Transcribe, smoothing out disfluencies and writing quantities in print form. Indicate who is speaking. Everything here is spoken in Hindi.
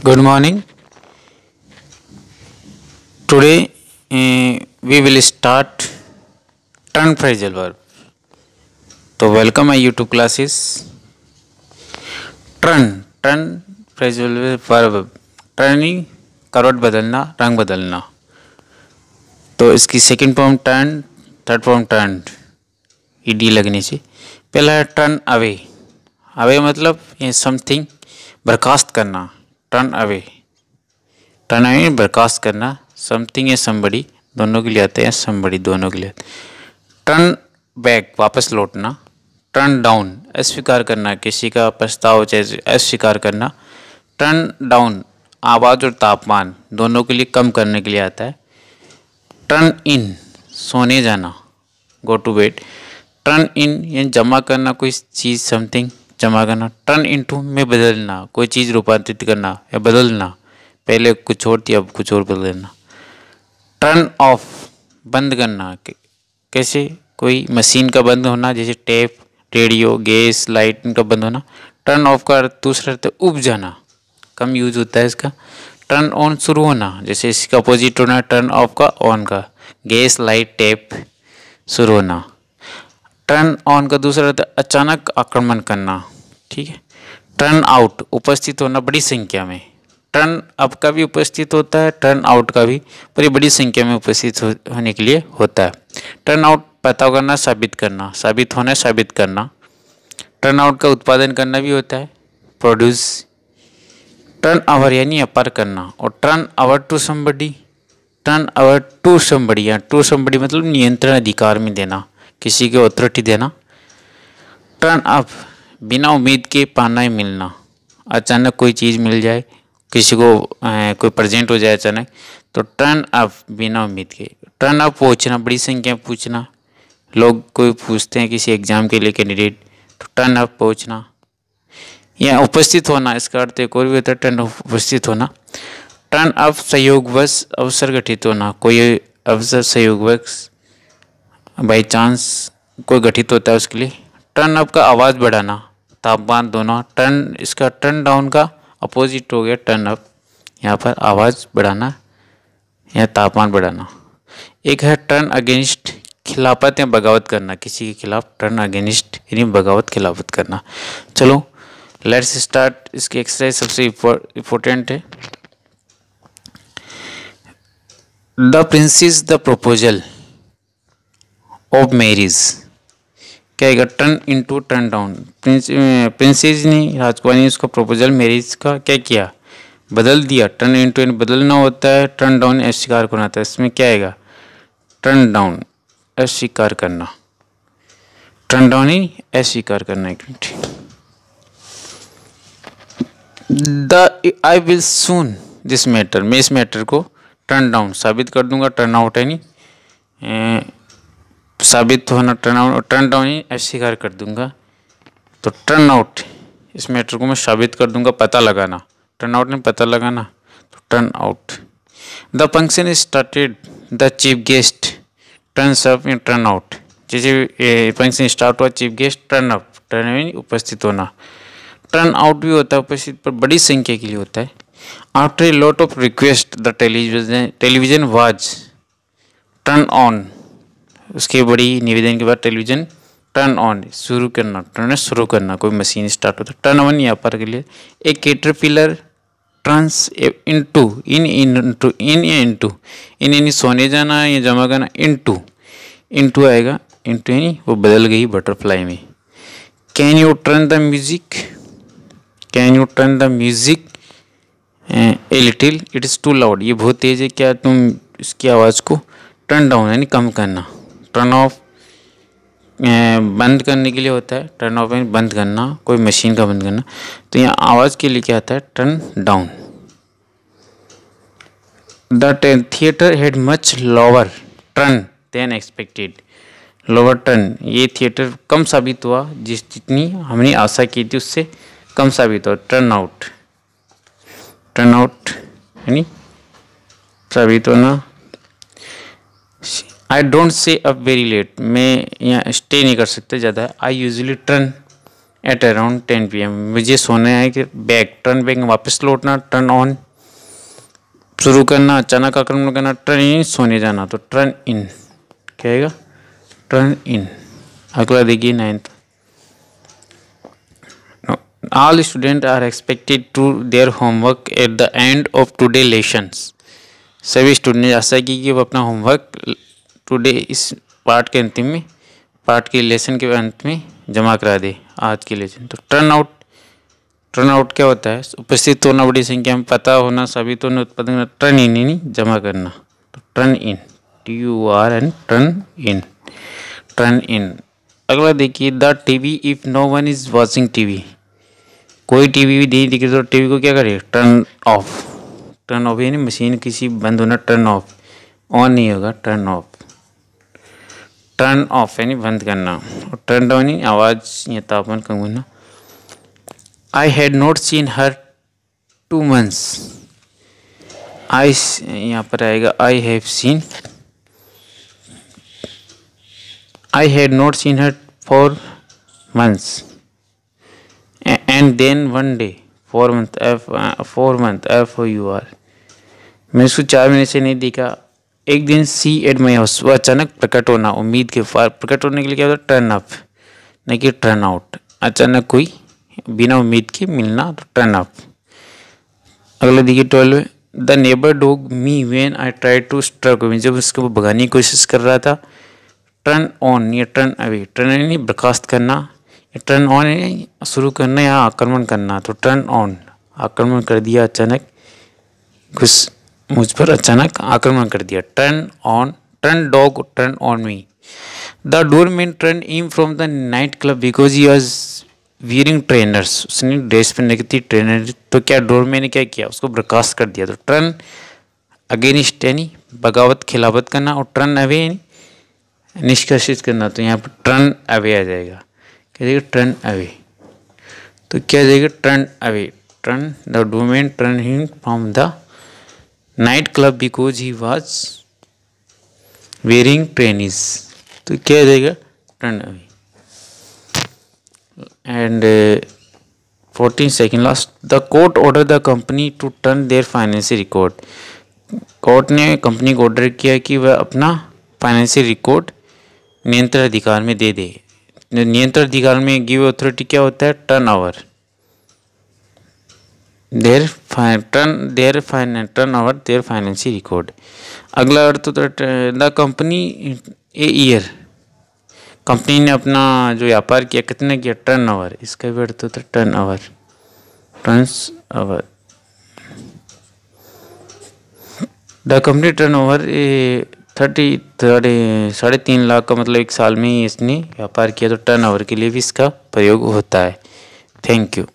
Speaker 1: Good morning. Today we will start turn phrasal verb. तो welcome my YouTube classes. Turn phrasal verb. Turning करवट बदलना, रंग बदलना. तो इसकी second form turn, third form turn, ED लगने से. पहला है टर्न अवे. अवे मतलब ये समथिंग बर्खास्त करना. टर्न अवे बर्खास्त करना. समथिंग या समबडी दोनों के लिए आते हैं. समबडी दोनों के लिए. टर्न बैक वापस लौटना. टर्न डाउन अस्वीकार करना, किसी का प्रस्ताव जैसे अस्वीकार करना. टर्न डाउन आवाज़ और तापमान दोनों के लिए कम करने के लिए आता है. टर्न इन सोने जाना, go to bed. Turn in ये जमा करना, कोई चीज़ समथिंग जमा करना. टर्न इनटू में बदलना, कोई चीज़ रूपांतरित करना या बदलना. पहले कुछ और थी अब कुछ और बदलना. टर्न ऑफ बंद करना, कैसे कोई मशीन का बंद होना, जैसे टेप, रेडियो, गैस, लाइट इनका बंद होना. टर्न ऑफ का दूसरा अर्थ उब जाना, कम यूज होता है इसका. टर्न ऑन शुरू होना, जैसे इसका अपोजिट होना टर्न ऑफ का ऑन का. गैस, लाइट, टेप शुरू होना. टर्न ऑन का दूसरा अर्थ अचानक आक्रमण करना. ठीक है. टर्न आउट उपस्थित होना बड़ी संख्या में. टर्न अप का भी उपस्थित होता है, टर्न आउट का भी, पर ये बड़ी संख्या में उपस्थित होने के लिए होता है. टर्न आउट पता करना, साबित करना. साबित होना, साबित करना. टर्न आउट का उत्पादन करना भी होता है, प्रोड्यूस. टर्न अवर यानी अपार करना. और turn over to somebody. Turn over to somebody या टू समबडी मतलब नियंत्रण अधिकार में देना, किसी को अथॉरिटी देना. टर्न अप बिना उम्मीद के पाना ही मिलना. अचानक कोई चीज़ मिल जाए, किसी को कोई प्रेजेंट हो जाए अचानक, तो टर्न अप बिना उम्मीद के. टर्न अप पूछना, बड़ी संख्या में पूछना. लोग कोई पूछते हैं किसी एग्जाम के लिए कैंडिडेट, तो टर्न अप पहुँचना. या उपस्थित होना, इसका अर्थ एक और भी होता है टर्न अप उपस्थित होना. टर्न अप सहयोगवश अवसर गठित होना, कोई अवसर सहयोगवश बाई चांस कोई गठित होता है उसके लिए. टर्न अप का आवाज़ बढ़ाना, तापमान दोनों. टर्न इसका टर्न डाउन का अपोजिट हो गया टर्न अप. यहाँ पर आवाज़ बढ़ाना या तापमान बढ़ाना. एक है टर्न अगेंस्ट खिलाफत या बगावत करना, किसी के खिलाफ. टर्न अगेंस्ट यानी बगावत खिलाफत करना. चलो लेट्स स्टार्ट. इसकी एक्सरसाइज सबसे इम्पोर्टेंट है. The princess the proposal of marriage. क्या आएगा? Turn into turn down. Princess ने, राजकुमारी ने उसका प्रपोजल मैरिज का क्या किया? बदल दिया. टर्न इनटू बदलना होता है. टर्न डाउन अस्वीकार करना होता है. इसमें क्या आएगा? टर्न डाउन अस्वीकार करना. टर्न डाउन ही अस्वीकार करना. एक minute. The I will soon this matter, मैं इस मैटर को टर्न डाउन साबित कर दूंगा. टर्न आउट है नहीं, साबित होना. टर्न डाउन ही अस्वीकार कर दूंगा. तो टर्न आउट इस मैटर को मैं साबित कर दूंगा. पता लगाना, टर्न आउट ने पता लगाना, तो turn out. The function is started, the chief guest turns up in turn out. जैसे फंक्शन स्टार्ट हुआ, chief guest turn up. Turn उपस्थित होना. टर्न आउट भी होता है उपस्थित, पर बड़ी संख्या के लिए होता है. After a lot of request the television was turn on. उसके बड़ी निवेदन के बाद टेलीविजन टर्न ऑन शुरू करना. टर्न शुरू करना, कोई मशीन स्टार्ट होता है. टर्न ऑन यहाँ पर के लिए. एक कैटरपिलर टर्न्स इनटू इन सोने जाना या जमा करना. इनटू आएगा. इनटू यानी वो बदल गई बटरफ्लाई में. Can you turn the music a little, it is too loud. ये बहुत तेज है, क्या तुम इसकी आवाज़ को टर्न डाउन यानी कम करना. टर्न ऑफ बंद करने के लिए होता है. टर्न ऑफ यानी बंद करना, कोई मशीन का बंद करना. तो यहाँ आवाज़ के लिए क्या आता है? Turn down. The theatre had much lower turn then expected. Lower turn, ये थिएटर कम साबित हुआ, जितनी हमने आशा की थी उससे कम साबित हुआ. टर्न आउट यानी साबित होना. I don't say up very late, मैं यहाँ स्टे नहीं कर सकते ज़्यादा. I usually turn at around 10 PM। मुझे सोना है कि बैक, टर्न बैक वापस लौटना, टर्न ऑन शुरू करना, अचानक आक्रमण करना, टर्न इन सोने जाना, तो टर्न इन क्या आएगा, टर्न इन। अगला देखिए 9th, all student are expected to their homework at the end of today lessons. सभी स्टूडेंट आशा की कि वो अपना होमवर्क टुडे इस पार्ट के अंतिम में, पार्ट के लेसन के अंत में जमा करा दे आज के लेसन। तो टर्न आउट, टर्न आउट क्या होता है, उपस्थित होना, बड़ी संख्या में पता होना, साबित होना, उत्पादन करना, टर्न इन यानी जमा करना, तो turn in, TURN, turn in, turn in. अगला देखिए the TV if no one is watching TV. कोई टीवी भी नहीं दिख रही तो टीवी को क्या करे, टर्न ऑफ। टर्न ऑफ यानी मशीन किसी बंद होना, टर्न ऑफ, ऑन नहीं होगा, टर्न ऑफ। टर्न ऑफ यानी बंद करना, और टर्न डाउन यानी आवाज़ या तापमान कम करना। I had not seen her 2 months। I यहाँ पर आएगा I have seen, I had not seen her 4 months and then one day 4 month, 4 month FOUR। मैं उसको 4 महीने से नहीं देखा, एक दिन सी एट माई हाउस, वो अचानक प्रकट होना, उम्मीद के फार प्रकट होने के लिए क्या होता है, टर्न अप, न कि टर्न आउट। अचानक कोई बिना उम्मीद के मिलना, तो टर्न अप। अगला देखिए 12, the neighbour dog me when I try to struck, जब उसको भगाने की कोशिश कर रहा था। टर्न ऑन या टर्न अवे, टर्न यानी बर्खास्त करना, टर्न ऑन यानी शुरू करना या आक्रमण करना, तो टर्न ऑन आक्रमण कर दिया, अचानक कुछ मुझ पर अचानक आक्रमण कर दिया। Turn on, turn dog, turn on me. The doorman turn him from the night club because he was wearing trainers. उसने ड्रेस पहन रखी थी ट्रेनर, तो क्या डोरमैन ने क्या किया, उसको बर्खास्त कर दिया। तो टर्न अगेंस्ट यानी बगावत, खिलाफत करना, और टर्न अवे यानी निष्कासित करना, तो यहाँ पर टर्न अवे आ जाएगा, क्या जाएगा, टर्न अवे। तो क्या जाएगा, turn away. Turn the doorman turn him from the night club because he was wearing trainees, तो क्या जाएगा, turn away. And 14 second last, the court order the company to turn their financial record. Court ने कंपनी को ऑर्डर किया कि वह अपना फाइनेंशियल रिकॉर्ड नियंत्रण अधिकार में दे दे। नियंत्रण अधिकार में गिव अथॉरिटी क्या होता है, turn over turn over there financial record. अगला अर्थ होता है the company a year, company ने अपना जो व्यापार किया कितना किया, टर्न ओवर, इसका भी अर्थ होता है turn over, turns over. The company turn over 3.5 lakh का मतलब 1 साल में ही इसने व्यापार किया, तो टर्न ओवर के लिए भी इसका प्रयोग होता है। Thank you.